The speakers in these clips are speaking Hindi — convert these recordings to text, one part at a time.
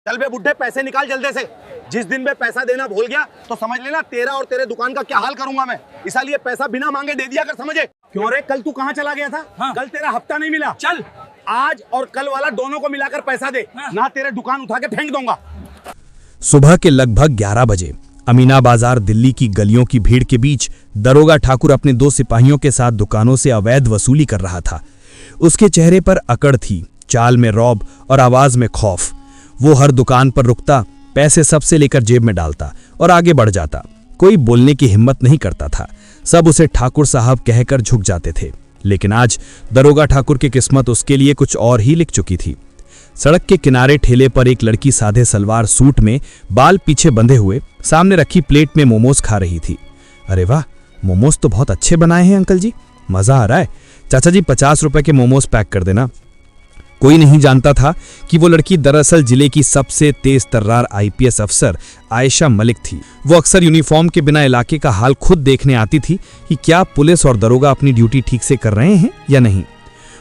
चल बे बुड्ढे, पैसे निकाल जल्दी से। जिस दिन मैं पैसा देना भूल गया तो समझ लेना तेरा और तेरे दुकान का क्या हाल करूंगा मैं। इसलिए पैसा बिना मांगे दे दिया कर, समझे? क्यों रे, कल तू कहाँ चला गया था? हाँ। कल तेरा हफ्ता नहीं मिला। चल आज और कल वाला दोनों को मिलाकर पैसा दे। हाँ। ना तेरे दुकान उठा के फेंक दूंगा। सुबह के लगभग 11 बजे अमीना बाजार दिल्ली की गलियों की भीड़ के बीच दरोगा ठाकुर अपने 2 सिपाहियों के साथ दुकानों से अवैध वसूली कर रहा था। उसके चेहरे पर अकड़ थी, चाल में रौब और आवाज में खौफ। वो हर दुकान पर रुकता, पैसे सबसे लेकर जेब में डालता और आगे बढ़ जाता। कोई बोलने की हिम्मत नहीं करता था। सब उसे ठाकुर साहब कहकर झुक जाते थे। लेकिन आज दरोगा ठाकुर की किस्मत उसके लिए कुछ और ही लिख चुकी थी। सड़क के किनारे ठेले पर एक लड़की सादे सलवार सूट में, बाल पीछे बंधे हुए, सामने रखी प्लेट में मोमोज खा रही थी। अरे वाह, मोमोज तो बहुत अच्छे बनाए हैं अंकल जी, मजा आ रहा है। चाचा जी 50 रुपए के मोमोज पैक कर देना। कोई नहीं जानता था कि वो लड़की दरअसल जिले की सबसे तेज तर्रार आईपीएस अफसर आयशा मलिक थी। वो अक्सर यूनिफॉर्म के बिना इलाके का हाल खुद देखने आती थी कि क्या पुलिस और दरोगा अपनी ड्यूटी ठीक से कर रहे हैं या नहीं।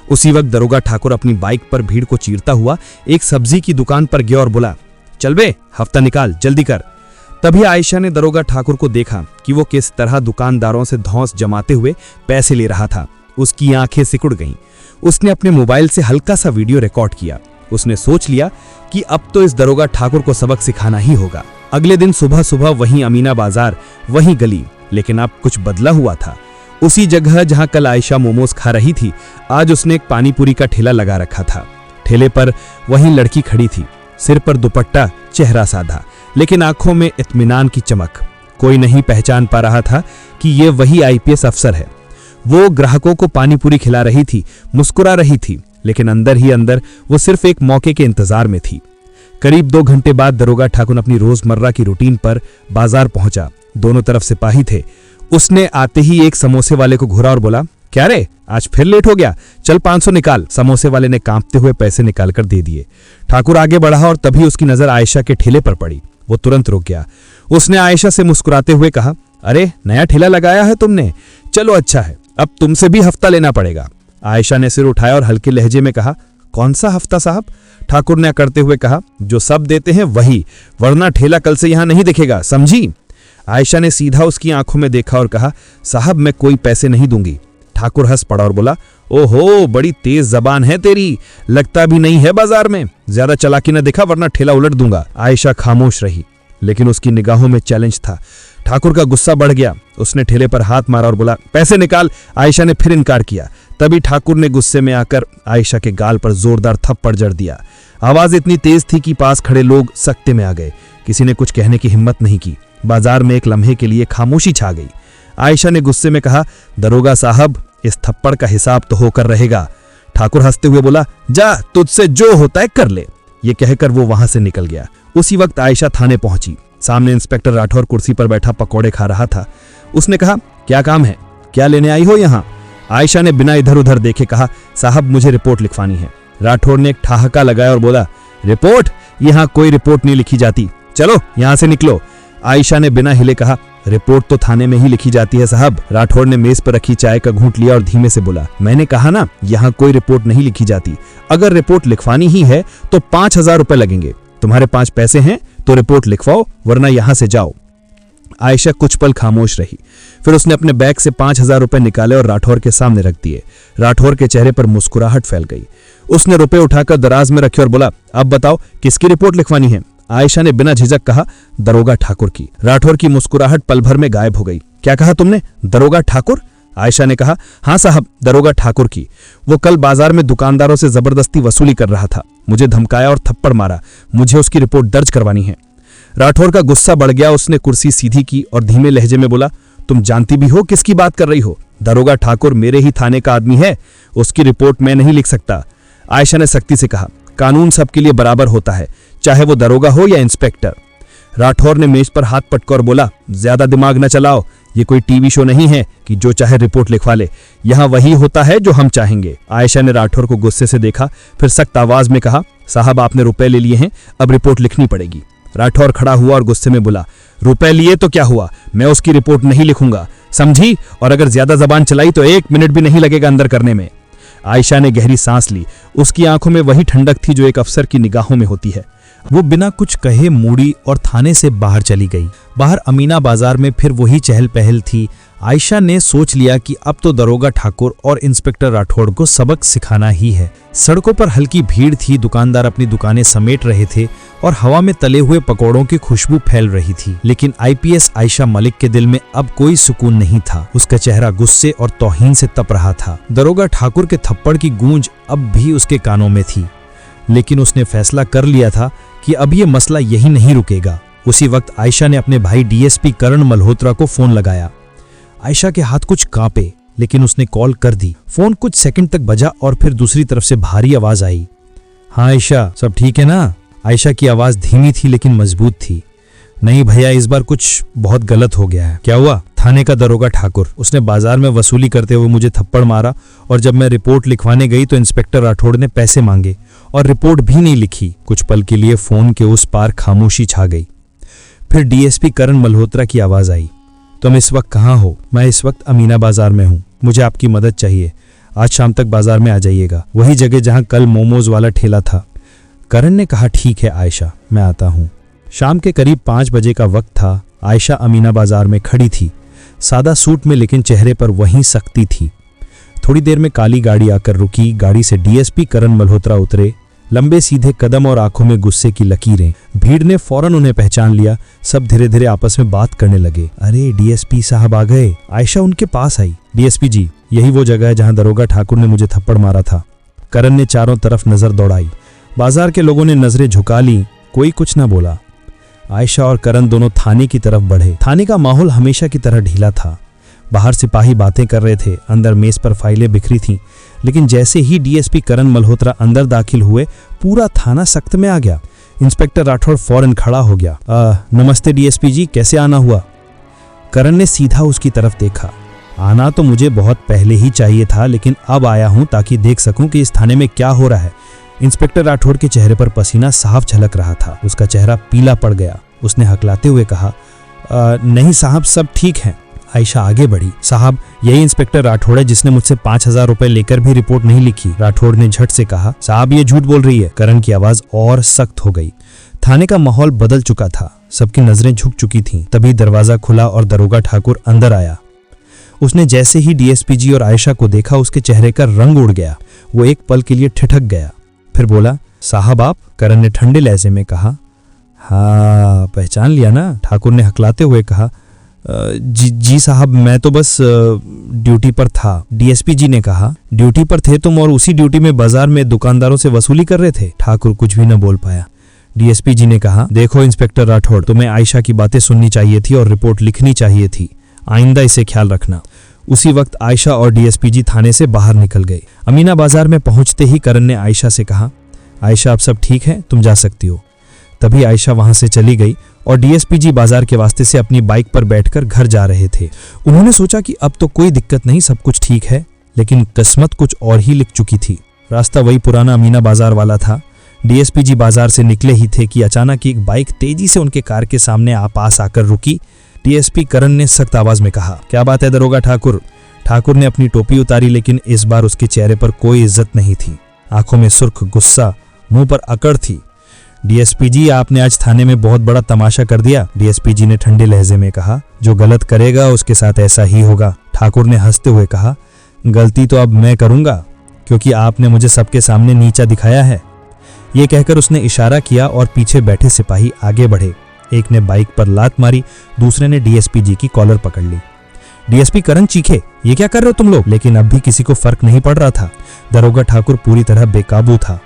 उसी वक्त दरोगा ठाकुर अपनी बाइक पर भीड़ को चीरता हुआ एक सब्जी की दुकान पर गया और बोला, चल बे, हफ्ता निकाल, जल्दी कर। तभी आयशा ने दरोगा ठाकुर को देखा कि वो किस तरह दुकानदारों से धौंस जमाते हुए पैसे ले रहा था। उसकी आंखें सिकुड़ गईं। उसने अपने मोबाइल से हल्का सा वीडियो रिकॉर्ड किया। उसने सोच लिया कि अब तो इस दरोगा ठाकुर को सबक सिखाना ही होगा। अगले दिन सुबह सुबह वहीं अमीना बाजार, वहीं गली, लेकिन अब कुछ बदला हुआ था। उसी जगह जहां कल आयशा मोमोज खा रही थी, आज उसने एक पानीपुरी का ठेला लगा रखा था। ठेले पर वहीं लड़की खड़ी थी, सिर पर दुपट्टा, चेहरा साधा, लेकिन आंखों में इत्मीनान की चमक। कोई नहीं पहचान पा रहा था कि ये वही आईपीएस अफसर है। वो ग्राहकों को पानीपुरी खिला रही थी, मुस्कुरा रही थी, लेकिन अंदर ही अंदर वो सिर्फ एक मौके के इंतजार में थी। करीब 2 घंटे बाद दरोगा ठाकुर अपनी रोजमर्रा की रूटीन पर बाजार पहुंचा। दोनों तरफ सिपाही थे। उसने आते ही एक समोसे वाले को घूरा और बोला, क्या रे, आज फिर लेट हो गया, चल 500 निकाल। समोसे वाले ने कांपते हुए पैसे निकालकर दे दिए। ठाकुर आगे बढ़ा और तभी उसकी नजर आयशा के ठेले पर पड़ी। वो तुरंत रुक गया। उसने आयशा से मुस्कुराते हुए कहा, अरे नया ठेला लगाया है तुमने, चलो अच्छा है, अब तुमसे भी हफ्ता लेना पड़ेगा। आयशा ने सिर उठाया और हल्के लहजे में कहा, कौन सा हफ्ता साहब? ठाकुर ने अकड़ते हुए कहा, जो सब देते हैं वही, वरना ठेला कल से यहां नहीं दिखेगा, समझी? आयशा ने सीधा उसकी आंखों में देखा और कहा, साहब मैं कोई पैसे नहीं दूंगी। ठाकुर हंस पड़ा और बोला, ओहो, बड़ी तेज जबान है तेरी, लगता भी नहीं है बाजार में, ज्यादा चालाकी न दिखा वरना ठेला उलट दूंगा। आयशा खामोश रही, लेकिन उसकी निगाहों में चैलेंज था। ठाकुर का गुस्सा बढ़ गया। उसने ठेले पर हाथ मारा और बोला, पैसे निकाल। आयशा ने फिर इनकार किया। तभी ठाकुर ने गुस्से में आकर आयशा के गाल पर जोरदार थप्पड़ जड़ दिया। आवाज इतनी तेज थी कि पास खड़े लोग सकते में आ गए। किसी ने कुछ कहने की हिम्मत नहीं की। बाजार में एक लम्हे के लिए खामोशी छा गई। आयशा ने गुस्से में कहा, दरोगा साहब, इस थप्पड़ का हिसाब तो होकर रहेगा। ठाकुर हंसते हुए बोला, जा, तुझसे जो होता है कर ले। ये कहकर वो वहां से निकल गया। उसी वक्त आयशा थाने पहुंची। सामने इंस्पेक्टर राठौर कुर्सी पर बैठा पकौड़े खा रहा था। उसने कहा, क्या काम है, क्या लेने आई हो यहाँ? आयशा ने बिना इधर उधर देखे कहा, साहब मुझे रिपोर्ट लिखवानी है। राठौर ने एक ठहाका लगाया और बोला, रिपोर्ट? यहाँ कोई रिपोर्ट नहीं लिखी जाती, चलो यहाँ से निकलो। आयशा ने बिना हिले कहा, रिपोर्ट तो थाने में ही लिखी जाती है साहब। राठौर ने मेज पर रखी चाय का घूंट लिया और धीमे से बोला, मैंने कहा ना, यहाँ कोई रिपोर्ट नहीं लिखी जाती। अगर रिपोर्ट लिखवानी ही है तो 5000 रुपए लगेंगे। तुम्हारे 5 पैसे हैं तो रिपोर्ट लिखवाओ, वरना यहां से जाओ। आयशा कुछ पल खामोश रही। फिर उसने अपने बैग से 5000 रुपए निकाले और राठौर के सामने रख दिए। राठौर के चेहरे पर मुस्कुराहट फैल गई। उसने रुपए उठाकर दराज में रखे और बोला, अब बताओ किसकी रिपोर्ट लिखवानी है? आयशा ने बिना झिझक कहा, दरोगा ठाकुर की। राठौर की मुस्कुराहट पल भर में गायब हो गई। क्या कहा तुमने, दरोगा ठाकुर? आयशा ने कहा, हाँ साहब, दरोगा ठाकुर की। वो कल बाजार में दुकानदारों से जबरदस्ती वसूली कर रहा था, मुझे धमकाया और थप्पड़ मारा। मुझे उसकी रिपोर्ट दर्ज करवानी है। राठौर का गुस्सा बढ़ गया। उसने कुर्सी सीधी की और धीमे लहजे में बोला, तुम जानती भी हो किसकी बात कर रही हो? दरोगा ठाकुर मेरे ही थाने का आदमी है, उसकी रिपोर्ट मैं नहीं लिख सकता। आयशा ने सख्ती से कहा, कानून सबके लिए बराबर होता है, चाहे वो दरोगा हो या इंस्पेक्टर। राठौर ने मेज पर हाथ पटकर बोला, ज्यादा दिमाग न चलाओ, ये कोई टीवी शो नहीं है कि जो चाहे रिपोर्ट लिखवा ले। यहाँ वही होता है जो हम चाहेंगे। आयशा ने राठौर को गुस्से से देखा, फिर सख्त आवाज में कहा, साहब आपने रुपए ले लिए हैं, अब रिपोर्ट लिखनी पड़ेगी। राठौर खड़ा हुआ और गुस्से में बोला, रुपए लिए तो क्या हुआ, मैं उसकी रिपोर्ट नहीं लिखूंगा, समझी? और अगर ज्यादा जबान चलाई तो 1 मिनट भी नहीं लगेगा अंदर करने में। आयशा ने गहरी सांस ली। उसकी आंखों में वही ठंडक थी जो एक अफसर की निगाहों में होती है। वो बिना कुछ कहे मुड़ी और थाने से बाहर चली गई। बाहर अमीना बाजार में फिर वही चहल पहल थी। आयशा ने सोच लिया कि अब तो दरोगा ठाकुर और इंस्पेक्टर राठौड़ को सबक सिखाना ही है। सड़कों पर हल्की भीड़ थी, दुकानदार अपनी दुकानें समेट रहे थे और हवा में तले हुए पकौड़ों की खुशबू फैल रही थी। लेकिन आईपीएस आयशा मलिक के दिल में अब कोई सुकून नहीं था। उसका चेहरा गुस्से और तौहीन से तप रहा था। दरोगा ठाकुर के थप्पड़ की गूंज अब भी उसके कानों में थी, लेकिन उसने फैसला कर लिया था कि अब ये मसला यही नहीं रुकेगा। उसी वक्त आयशा ने अपने भाई डीएसपी करण मल्होत्रा को फोन लगाया। आयशा के हाथ कुछ कांपे, लेकिन उसने कॉल कर दी। फोन कुछ सेकंड तक बजा और फिर दूसरी तरफ से भारी आवाज आई। हाँ आयशा, सब ठीक है ना? आयशा की आवाज धीमी थी लेकिन मजबूत थी। नहीं भैया, इस बार कुछ बहुत गलत हो गया है। क्या हुआ? थाने का दरोगा ठाकुर, उसने बाजार में वसूली करते हुए मुझे थप्पड़ मारा और जब मैं रिपोर्ट लिखवाने गई तो इंस्पेक्टर राठौड़ ने पैसे मांगे और रिपोर्ट भी नहीं लिखी। कुछ पल के लिए फोन के उस पार खामोशी छा गई। फिर डीएसपी करण मल्होत्रा की आवाज आई। तुम इस वक्त कहाँ हो? मैं इस वक्त अमीना बाजार में हूँ, मुझे आपकी मदद चाहिए। आज शाम तक बाजार में आ जाइएगा, वही जगह जहाँ कल मोमोज वाला ठेला था। करण ने कहा, ठीक है आयशा, मैं आता हूँ। शाम के करीब 5 बजे का वक्त था। आयशा अमीना बाजार में खड़ी थी, सादा सूट में, लेकिन चेहरे पर वही सख्ती थी। थोड़ी देर में काली गाड़ी आकर रुकी। गाड़ी से डीएसपी करण मल्होत्रा उतरे। लंबे सीधे कदम और आंखों में गुस्से की लकीरें। भीड़ ने फौरन उन्हें पहचान लिया। सब धीरे धीरे आपस में बात करने लगे। अरे डीएसपी साहब आ गए। आयशा उनके पास आई। डीएसपी जी, यही वो जगह है जहां दरोगा ठाकुर ने मुझे थप्पड़ मारा था। करण ने चारों तरफ नजर दौड़ाई। बाजार के लोगों ने नजरें झुका ली, कोई कुछ न बोला। आयशा और करण दोनों थाने की तरफ बढ़े। थाने का माहौल हमेशा की तरह ढीला था। बाहर सिपाही बातें कर रहे थे, अंदर मेज पर फाइलें बिखरी थीं। लेकिन जैसे ही डीएसपी करण मल्होत्रा अंदर दाखिल हुए, पूरा थाना सख्त में आ गया। इंस्पेक्टर राठौड़ फौरन खड़ा हो गया। नमस्ते डीएसपी जी, कैसे आना हुआ? करण ने सीधा उसकी तरफ देखा। आना तो मुझे बहुत पहले ही चाहिए था, लेकिन अब आया हूं ताकि देख सकूं कि इस थाने में क्या हो रहा है। इंस्पेक्टर राठौड़ के चेहरे पर पसीना साफ झलक रहा था। उसका चेहरा पीला पड़ गया। उसने हकलाते हुए कहा, नहीं साहब, सब ठीक है। आयशा आगे बढ़ी। साहब, यही इंस्पेक्टर राठौड़ है जिसने मुझसे 5000 रुपए लेकर भी रिपोर्ट नहीं लिखी। राठौड़ ने झट से कहा, साहब ये झूठ बोल रही है। करण की आवाज और सख्त हो गई। थाने का माहौल बदल चुका था, सबकी नजरें झुक चुकी थीं। तभी दरवाजा खुला और दरोगा ठाकुर अंदर आया। उसने जैसे ही डीएसपी जी और आयशा को देखा, उसके चेहरे का रंग उड़ गया। वो एक पल के लिए ठिठक गया, फिर बोला, साहब आप? करण ने ठंडे लहजे में कहा। हाँ, पहचान लिया ना? ठाकुर ने हकलाते हुए कहा। जी साहब, मैं तो बस ड्यूटी पर था। डीएसपी जी ने कहा, ड्यूटी पर थे तुम और उसी ड्यूटी में बाजार में दुकानदारों से वसूली कर रहे थे? ठाकुर कुछ भी न बोल पाया। डीएसपी जी ने कहा, देखो इंस्पेक्टर राठौड़, तुम्हें आयशा की बातें सुननी चाहिए थी और रिपोर्ट लिखनी चाहिए थी। आइंदा इसे ख्याल रखना। उसी वक्त आयशा और डीएसपी जी थाने से बाहर निकल गए। अमीना बाजार में पहुंचते ही करण ने आयशा से कहा, आयशा अब सब ठीक है, तुम जा सकती हो। तभी आयशा वहां से चली गई और डीएसपी जी बाजार के वास्ते से अपनी बाइक पर बैठकर घर जा रहे थे। उन्होंने सोचा कि अब तो कोई दिक्कत नहीं, सब कुछ ठीक है, लेकिन किस्मत कुछ और ही लिख चुकी थी। रास्ता वही पुराना अमीना बाजार वाला था। डीएसपी जी बाजार से निकले ही थे कि अचानक एक बाइक तेजी से उनके कार के सामने पास आकर रुकी। डीएसपी करण ने सख्त आवाज में कहा, क्या बात है दरोगा ठाकुर? ठाकुर ने अपनी टोपी उतारी, लेकिन इस बार उसके चेहरे पर कोई इज्जत नहीं थी। आंखों में सुर्ख गुस्सा, मुंह पर अकड़ थी। डीएसपी जी, आपने आज थाने में बहुत बड़ा तमाशा कर दिया। डीएसपी जी ने ठंडे लहजे में कहा, जो गलत करेगा उसके साथ ऐसा ही होगा। ठाकुर ने हंसते हुए कहा, गलती तो अब मैं करूंगा, क्योंकि आपने मुझे सबके सामने नीचा दिखाया है। ये कहकर उसने इशारा किया और पीछे बैठे सिपाही आगे बढ़े। एक ने बाइक पर लात मारी, दूसरे ने डीएसपी जी की कॉलर पकड़ ली। डीएसपी करण चीखे, ये क्या कर रहे हो तुम लोग? लेकिन अब भी किसी को फर्क नहीं पड़ रहा था। दरोगा ठाकुर पूरी तरह बेकाबू था।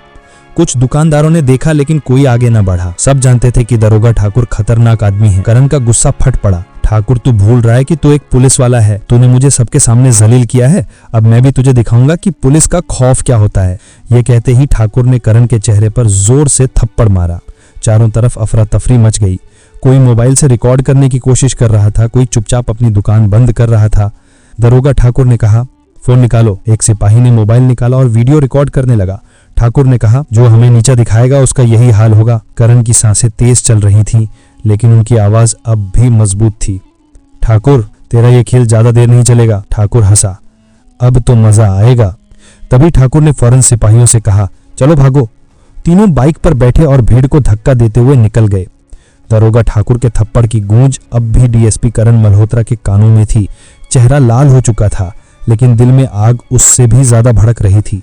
कुछ दुकानदारों ने देखा, लेकिन कोई आगे न बढ़ा। सब जानते थे कि दरोगा ठाकुर खतरनाक आदमी है। करण का गुस्सा फट पड़ा। ठाकुर, तू भूल रहा है कि तू एक पुलिस वाला है। तूने मुझे सबके सामने जलील किया है, अब मैं भी तुझे दिखाऊंगा कि पुलिस का खौफ क्या होता है। ये कहते ही ठाकुर ने करण के चेहरे पर जोर से थप्पड़ मारा। चारों तरफ अफरा तफरी मच गई। कोई मोबाइल से रिकॉर्ड करने की कोशिश कर रहा था, कोई चुपचाप अपनी दुकान बंद कर रहा था। दरोगा ठाकुर ने कहा, फोन निकालो। एक सिपाही ने मोबाइल निकाला और वीडियो रिकॉर्ड करने लगा। ठाकुर ने कहा, जो हमें नीचा दिखाएगा उसका यही हाल होगा। करण की सांसें तेज चल रही थीं, लेकिन उनकी आवाज अब भी मजबूत थी। ठाकुर, तेरा ये खेल ज्यादा देर नहीं चलेगा। ठाकुर हंसा, अब तो मजा आएगा। तभी ठाकुर ने फौरन सिपाहियों से कहा, चलो भागो। तीनों बाइक पर बैठे और भीड़ को धक्का देते हुए निकल गए। दरोगा ठाकुर के थप्पड़ की गूंज अब भी डीएसपी करण मल्होत्रा के कानों में थी। चेहरा लाल हो चुका था, लेकिन दिल में आग उससे भी ज्यादा भड़क रही थी।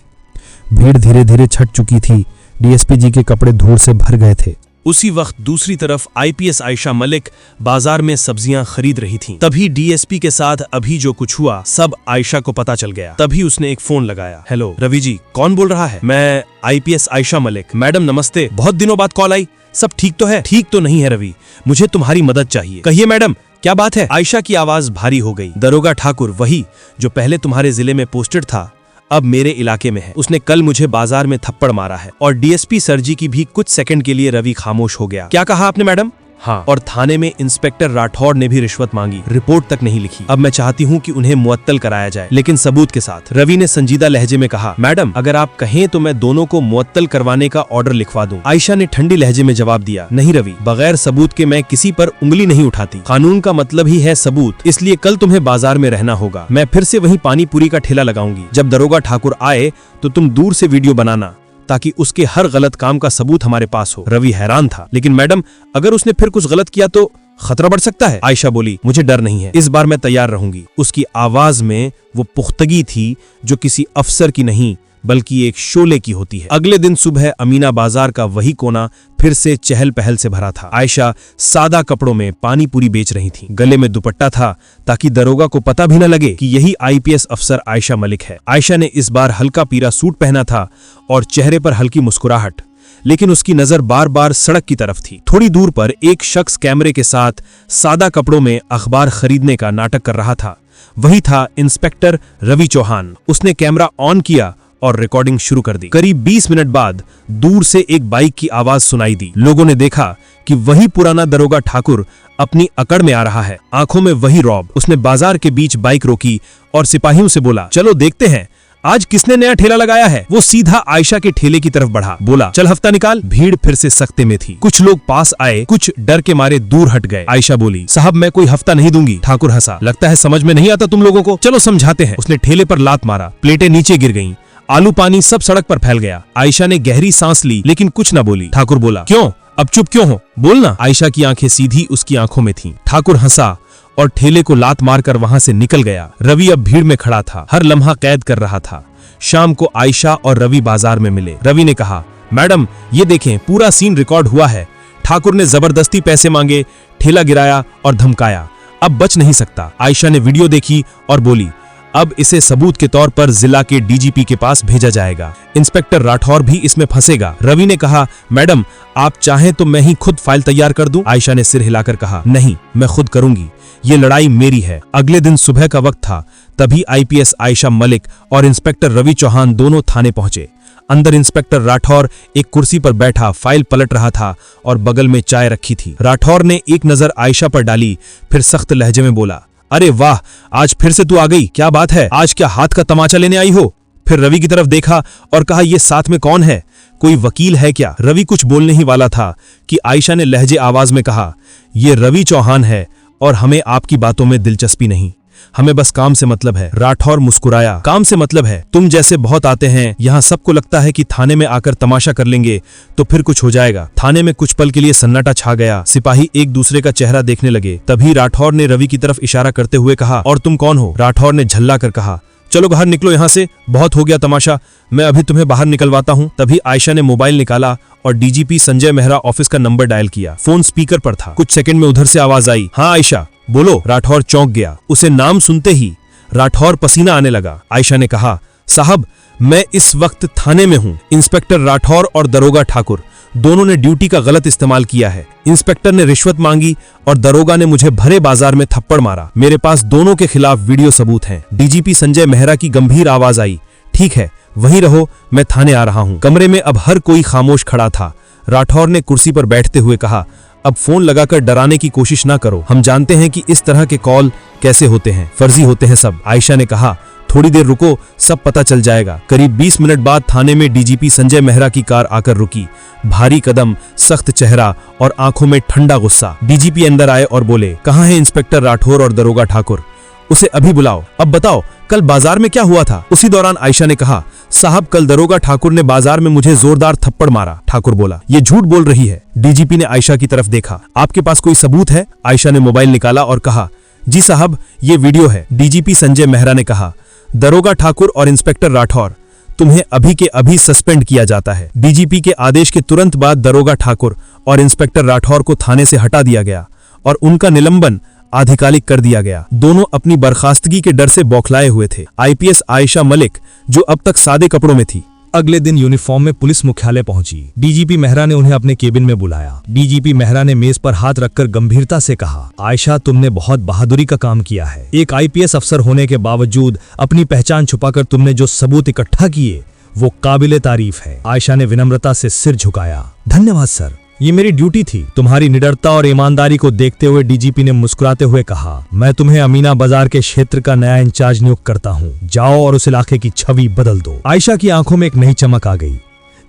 भीड़ धीरे धीरे छट चुकी थी। डीएसपी जी के कपड़े धूल से भर गए थे। उसी वक्त दूसरी तरफ आईपीएस आयशा मलिक बाजार में सब्जियां खरीद रही थीं। तभी डीएसपी के साथ अभी जो कुछ हुआ सब आयशा को पता चल गया। तभी उसने एक फोन लगाया। हेलो रवि जी, कौन बोल रहा है? मैं आईपीएस आयशा मलिक। मैडम नमस्ते, बहुत दिनों बाद कॉल आई। सब ठीक तो है? ठीक तो नहीं है रवि, मुझे तुम्हारी मदद चाहिए। कहिए मैडम, क्या बात है? आयशा की आवाज भारी हो गई। दरोगा ठाकुर, वही जो पहले तुम्हारे जिले में पोस्टेड था, अब मेरे इलाके में है। उसने कल मुझे बाजार में थप्पड़ मारा है। और डीएसपी सर जी की भी कुछ सेकंड के लिए रवि खामोश हो गया। क्या कहा आपने मैडम? हाँ, और थाने में इंस्पेक्टर राठौर ने भी रिश्वत मांगी, रिपोर्ट तक नहीं लिखी। अब मैं चाहती हूँ कि उन्हें मुअत्तल कराया जाए, लेकिन सबूत के साथ। रवि ने संजीदा लहजे में कहा, मैडम अगर आप कहें तो मैं दोनों को मुअत्तल करवाने का ऑर्डर लिखवा दूं। आयशा ने ठंडी लहजे में जवाब दिया, नहीं रवि, बगैर सबूत के मैं किसी पर उंगली नहीं उठाती। कानून का मतलब ही है सबूत, इसलिए कल तुम्हें बाजार में रहना होगा। मैं फिर से वही पानी पूरी का ठेला लगाऊंगी। जब दरोगा ठाकुर आए तो तुम दूर से वीडियो बनाना, ताकि उसके हर गलत काम का सबूत हमारे पास हो। रवि हैरान था, लेकिन मैडम अगर उसने फिर कुछ गलत किया तो खतरा बढ़ सकता है। आयशा बोली, मुझे डर नहीं है, इस बार मैं तैयार रहूंगी। उसकी आवाज में वो पुख्तगी थी जो किसी अफसर की नहीं बल्कि एक शोले की होती है। अगले दिन सुबह अमीना बाजार का वही कोना फिर से चहल पहल से भरा था। आयशा सादा कपड़ों में पानी पूरी बेच रही थी। गले में दुपट्टा था ताकि दरोगा को पता भी न लगे कि यही आईपीएस अफसर आयशा मलिक है। आयशा ने इस बार हल्का पीला सूट पहना था और चेहरे पर हल्की मुस्कुराहट, लेकिन उसकी नजर बार बार सड़क की तरफ थी। थोड़ी दूर पर एक शख्स कैमरे के साथ सादा कपड़ों में अखबार खरीदने का नाटक कर रहा था। वही था इंस्पेक्टर रवि चौहान। उसने कैमरा ऑन किया और रिकॉर्डिंग शुरू कर दी। करीब 20 मिनट बाद दूर से एक बाइक की आवाज सुनाई दी। लोगों ने देखा कि वही पुराना दरोगा ठाकुर अपनी अकड़ में आ रहा है, आंखों में वही रौब। उसने बाजार के बीच बाइक रोकी और सिपाहियों से बोला, चलो देखते हैं आज किसने नया ठेला लगाया है। वो सीधा आयशा के ठेले की तरफ बढ़ा, बोला, चल हफ्ता निकाल। भीड़ फिर से सख्ते में थी। कुछ लोग पास आए, कुछ डर के मारे दूर हट गए। आयशा बोली, साहब मैं कोई हफ्ता नहीं दूंगी। ठाकुर हंसा, लगता है समझ में नहीं आता तुम लोगों को, चलो समझाते हैं। उसने ठेले पर लात मारा, प्लेटें नीचे गिर गईं, आलू पानी सब सड़क पर फैल गया। आयशा ने गहरी सांस ली लेकिन कुछ न बोली। ठाकुर बोला, क्यों अब चुप क्यों हो, बोलना। आयशा की आंखें सीधी उसकी आंखों में थीं। ठाकुर हंसा और ठेले को लात मारकर वहां से निकल गया। रवि अब भीड़ में खड़ा था, हर लम्हा कैद कर रहा था। शाम को आयशा और रवि बाजार में मिले। रवि ने कहा, मैडम ये देखें पूरा सीन रिकॉर्ड हुआ है। ठाकुर ने जबरदस्ती पैसे मांगे, ठेला गिराया और धमकाया, अब बच नहीं सकता। आयशा ने वीडियो देखी और बोली, अब इसे सबूत के तौर पर जिला के डीजीपी के पास भेजा जाएगा। इंस्पेक्टर राठौर भी इसमें फंसेगा। रवि ने कहा, मैडम आप चाहें तो मैं ही खुद फाइल तैयार कर दूं। आयशा ने सिर हिलाकर कहा, नहीं मैं खुद करूंगी, ये लड़ाई मेरी है। अगले दिन सुबह का वक्त था, तभी आईपीएस आयशा मलिक और इंस्पेक्टर रवि चौहान दोनों थाने पहुंचे। अंदर इंस्पेक्टर राठौर एक कुर्सी पर बैठा फाइल पलट रहा था और बगल में चाय रखी थी। राठौर ने एक नजर आयशा पर डाली, फिर सख्त लहजे में बोला, अरे वाह, आज फिर से तू आ गई, क्या बात है, आज क्या हाथ का तमाचा लेने आई हो? फिर रवि की तरफ देखा और कहा, ये साथ में कौन है, कोई वकील है क्या? रवि कुछ बोलने ही वाला था कि आयशा ने लहजे आवाज में कहा, ये रवि चौहान है और हमें आपकी बातों में दिलचस्पी नहीं, हमें बस काम से मतलब है। राठौर मुस्कुराया, काम से मतलब है, तुम जैसे बहुत आते हैं यहाँ, सबको लगता है कि थाने में आकर तमाशा कर लेंगे तो फिर कुछ हो जाएगा। थाने में कुछ पल के लिए सन्नाटा छा गया। सिपाही एक दूसरे का चेहरा देखने लगे। तभी राठौर ने रवि की तरफ इशारा करते हुए कहा, और तुम कौन हो? राठौर ने झल्ला कर कहा, चलो बाहर निकलो यहाँ से, बहुत हो गया तमाशा, मैं अभी तुम्हें बाहर निकलवाता हूँ। तभी आयशा ने मोबाइल निकाला और डीजीपी संजय मेहरा ऑफिस का नंबर डायल किया। फोन स्पीकर पर था। कुछ सेकंड में उधर से आवाज आई, हाँ आयशा बोलो। राठौर चौंक गया। उसे नाम सुनते ही राठौर पसीना आने लगा। आयशा ने कहा, साहब मैं इस वक्त थाने में हूँ। इंस्पेक्टर राठौर और दरोगा ठाकुर दोनों ने ड्यूटी का गलत इस्तेमाल किया है। इंस्पेक्टर ने रिश्वत मांगी और दरोगा ने मुझे भरे बाजार में थप्पड़ मारा। मेरे पास दोनों के खिलाफ वीडियो सबूत हैं। डीजीपी संजय मेहरा की गंभीर आवाज आई, ठीक है वहीं रहो, मैं थाने आ रहा हूँ। कमरे में अब हर कोई खामोश खड़ा था। राठौर ने कुर्सी पर बैठते हुए कहा, अब फोन लगाकर डराने की कोशिश ना करो, हम जानते हैं कि इस तरह के कॉल कैसे होते हैं, फर्जी होते हैं सब। आयशा ने कहा, थोड़ी देर रुको, सब पता चल जाएगा। करीब 20 मिनट बाद थाने में डीजीपी संजय मेहरा की कार आकर रुकी। भारी कदम, सख्त चेहरा और आंखों में ठंडा गुस्सा। डीजीपी अंदर आए और बोले, कहाँ है इंस्पेक्टर राठौर और दरोगा ठाकुर? उसे अभी बुलाओ। अब बताओ कल बाजार में क्या हुआ था? उसी दौरान आयशा ने कहा, साहब कल दरोगा ठाकुर ने बाजार में मुझे जोरदार थप्पड़ मारा। ठाकुर बोला, ये झूठ बोल रही है। डीजीपी ने आयशा की तरफ देखा। आपके पास कोई सबूत है? आयशा ने मोबाइल निकाला और कहा, जी साहब ये वीडियो है। डीजीपी संजय मेहरा ने कहा, दरोगा ठाकुर और इंस्पेक्टर राठौर, तुम्हें अभी के अभी सस्पेंड किया जाता है। डीजीपी के आदेश के तुरंत बाद दरोगा ठाकुर और इंस्पेक्टर राठौर को थाने से हटा दिया गया और उनका निलंबन आधिकारिक कर दिया गया। दोनों अपनी बर्खास्तगी के डर से बौखलाए हुए थे। आईपीएस आयशा मलिक, जो अब तक सादे कपड़ों में थी, अगले दिन यूनिफॉर्म में पुलिस मुख्यालय पहुंची। डीजीपी मेहरा ने उन्हें अपने केबिन में बुलाया। डीजीपी मेहरा ने मेज पर हाथ रखकर गंभीरता से कहा, आयशा तुमने बहुत बहादुरी का काम किया है। एक आईपीएस अफसर होने के बावजूद अपनी पहचान छुपाकर तुमने जो सबूत इकट्ठा किए वो काबिले तारीफ है। आयशा ने विनम्रता से सिर झुकाया। धन्यवाद सर, ये मेरी ड्यूटी थी। तुम्हारी निडरता और ईमानदारी को देखते हुए डीजीपी ने मुस्कुराते हुए कहा, मैं तुम्हें अमीना बाजार के क्षेत्र का नया इंचार्ज नियुक्त करता हूँ। जाओ और उस इलाके की छवि बदल दो। आयशा की आंखों में एक नई चमक आ गई।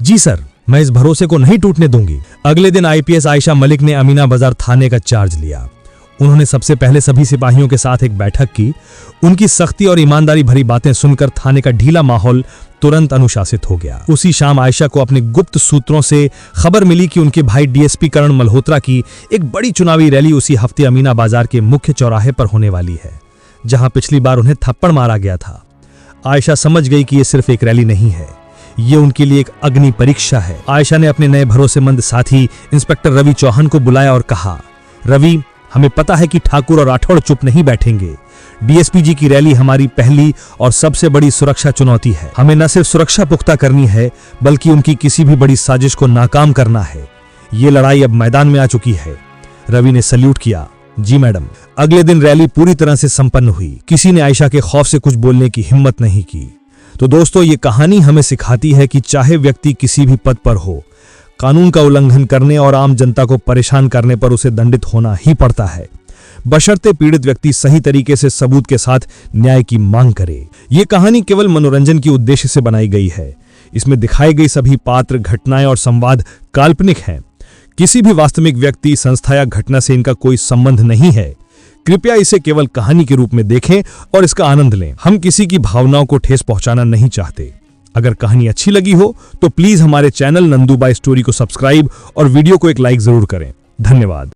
जी सर, मैं इस भरोसे को नहीं टूटने दूंगी। अगले दिन आईपीएस आयशा मलिक ने अमीना बाजार थाने का चार्ज लिया। उन्होंने सबसे पहले सभी सिपाहियों के साथ एक बैठक की। उनकी सख्ती और ईमानदारी भरी बातें सुनकर थाने का ढीला माहौल तुरंत अनुशासित हो गया। उसी शाम आयशा को अपने गुप्त सूत्रों से खबर मिली कि उनके भाई डीएसपी करण मल्होत्रा की एक बड़ी चुनावी रैली उसी हफ्ते अमीना बाजार के मुख्य चौराहे पर होने वाली है, जहां पिछली बार उन्हें थप्पड़ मारा गया था। आयशा समझ गई कि ये सिर्फ एक रैली नहीं है, ये उनके लिए एक अग्नि परीक्षा है। आयशा ने अपने नए भरोसेमंद साथी इंस्पेक्टर रवि चौहान को बुलाया और कहा, रवि, हमें पता है कि ठाकुर और राठौड़ चुप नहीं बैठेंगे। डीएसपी जी की रैली हमारी पहली और सबसे बड़ी सुरक्षा चुनौती है। हमें न सिर्फ सुरक्षा पुख्ता करनी है, बल्कि उनकी किसी भी बड़ी साजिश को नाकाम करना है। ये लड़ाई अब मैदान में आ चुकी है। रवि ने सल्यूट किया। जी मैडम। अगले दिन रैली पूरी तरह से संपन्न हुई। किसी ने आयशा के खौफ से कुछ बोलने की हिम्मत नहीं की। तो दोस्तों, ये कहानी हमें सिखाती है कि चाहे व्यक्ति किसी भी पद पर हो, कानून का उल्लंघन करने और आम जनता को परेशान करने पर उसे दंडित होना ही पड़ता है, बशर्ते पीड़ित व्यक्ति सही तरीके से सबूत के साथ न्याय की मांग करे। ये कहानी केवल मनोरंजन के उद्देश्य से बनाई गई है। इसमें दिखाई गई सभी पात्र, घटनाएं और संवाद काल्पनिक हैं। किसी भी वास्तविक व्यक्ति, संस्था या घटना से इनका कोई संबंध नहीं है। कृपया इसे केवल कहानी के रूप में देखें और इसका आनंद लें। हम किसी की भावनाओं को ठेस पहुंचाना नहीं चाहते। अगर कहानी अच्छी लगी हो तो प्लीज हमारे चैनल नंदू बाय स्टोरी को सब्सक्राइब और वीडियो को एक लाइक जरूर करें। धन्यवाद।